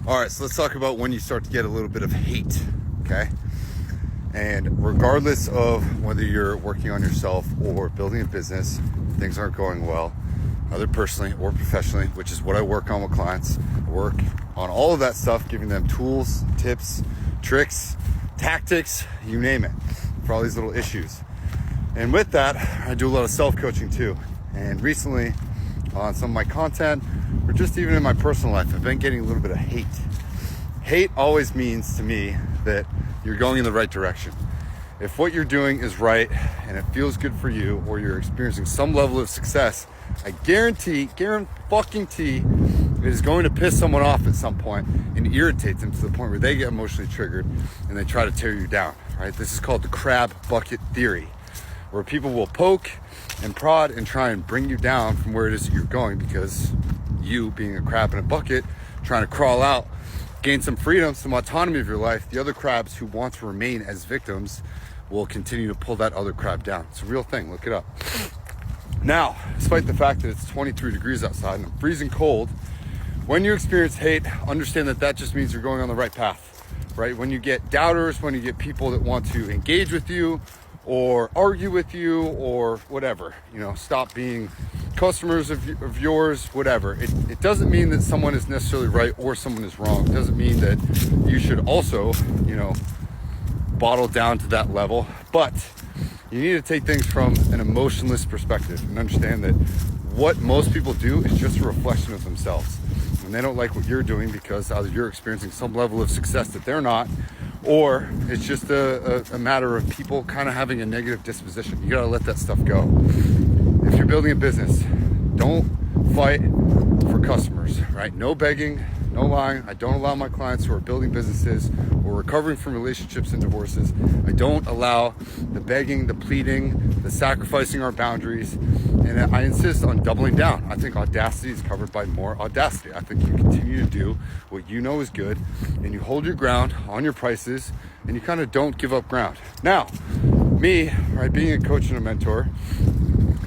All right, so let's talk about when you start to get a little bit of hate, okay? And regardless of whether you're working on yourself or building a business, things aren't going well, either personally or professionally, which is what I work on with clients. I work on all of that stuff, giving them tools, tips, tricks, tactics, you name it, for all these little issues. And with that, I do a lot of self-coaching too. And recently, on some of my content, or just even in my personal life, I've been getting a little bit of hate. Hate always means to me that you're going in the right direction. If what you're doing is right and it feels good for you, or you're experiencing some level of success, I guarantee it is going to piss someone off at some point and irritate them to the point where they get emotionally triggered and they try to tear you down, right? This is called the crab bucket theory, where people will poke and prod and try and bring you down from where it is that you're going, because you, being a crab in a bucket, trying to crawl out, gain some freedom, some autonomy of your life, the other crabs who want to remain as victims will continue to pull that other crab down. It's a real thing, look it up. Now, despite the fact that it's 23 degrees outside and I'm freezing cold, when you experience hate, understand that that just means you're going on the right path, right? When you get doubters, when you get people that want to engage with you or argue with you or whatever, stop being customers of yours, whatever. It doesn't mean that someone is necessarily right or someone is wrong. It doesn't mean that you should also, bottle down to that level, but you need to take things from an emotionless perspective and understand that what most people do is just a reflection of themselves. And they don't like what you're doing because either you're experiencing some level of success that they're not, or it's just a matter of people kind of having a negative disposition. You gotta let that stuff go. If you're building a business, don't fight for customers, right? No begging, no lying. I don't allow my clients who are building businesses or recovering from relationships and divorces, I don't allow the begging, the pleading, the sacrificing our boundaries, and I insist on doubling down. I think audacity is covered by more audacity. I think you continue to do what you know is good, and you hold your ground on your prices, and you kind of don't give up ground. Now, me, right, being a coach and a mentor,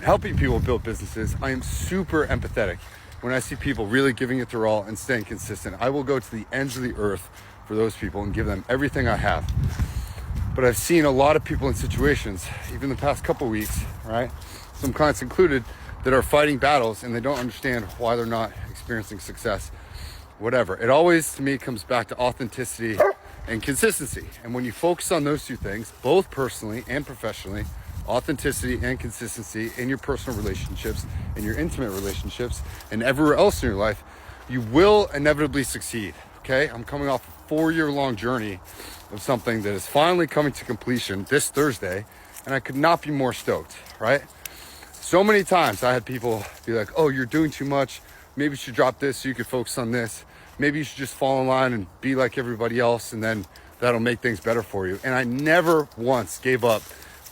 helping people build businesses, I am super empathetic when I see people really giving it their all and staying consistent. I will go to the ends of the earth for those people and give them everything I have. But I've seen a lot of people in situations, even the past couple weeks, right? Some clients included, that are fighting battles and they don't understand why they're not experiencing success, whatever. It always, to me, comes back to authenticity and consistency. And when you focus on those two things, both personally and professionally, authenticity and consistency in your personal relationships, in your intimate relationships, and everywhere else in your life, you will inevitably succeed, okay? I'm coming off a 4-year-long journey of something that is finally coming to completion this Thursday, and I could not be more stoked, right? So many times I had people be like, oh, you're doing too much. Maybe you should drop this so you could focus on this. Maybe you should just fall in line and be like everybody else, and then that'll make things better for you. And I never once gave up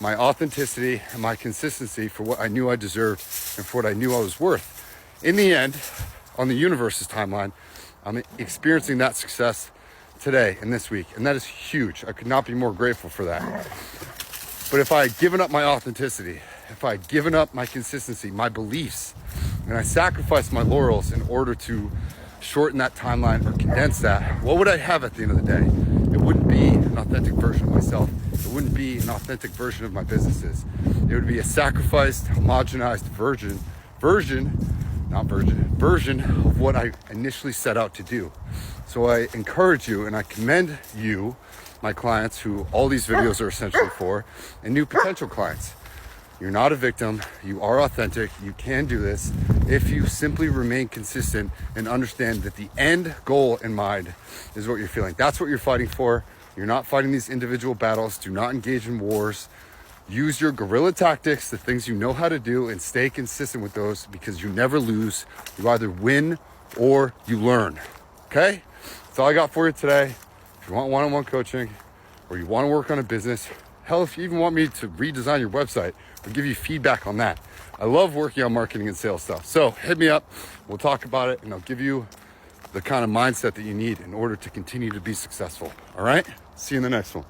my authenticity and my consistency for what I knew I deserved and for what I knew I was worth. In the end, on the universe's timeline, I'm experiencing that success today and this week, and that is huge. I could not be more grateful for that. But if I had given up my authenticity, if I had given up my consistency, my beliefs, and I sacrificed my laurels in order to shorten that timeline or condense that, what would I have at the end of the day? It wouldn't be an authentic version of myself. It wouldn't be an authentic version of my businesses. It would be a sacrificed, homogenized version of what I initially set out to do. So I encourage you and I commend you, my clients, who all these videos are essentially for, and new potential clients. You're not a victim. You are authentic. You can do this if you simply remain consistent and understand that the end goal in mind is what you're feeling. That's what you're fighting for. You're not fighting these individual battles. Do not engage in wars. Use your guerrilla tactics, the things you know how to do, and stay consistent with those, because you never lose. You either win or you learn. Okay? That's all I got for you today. If you want one-on-one coaching or you want to work on a business, hell, if you even want me to redesign your website or give you feedback on that, I love working on marketing and sales stuff. So hit me up. We'll talk about it, and I'll give you the kind of mindset that you need in order to continue to be successful. All right? See you in the next one.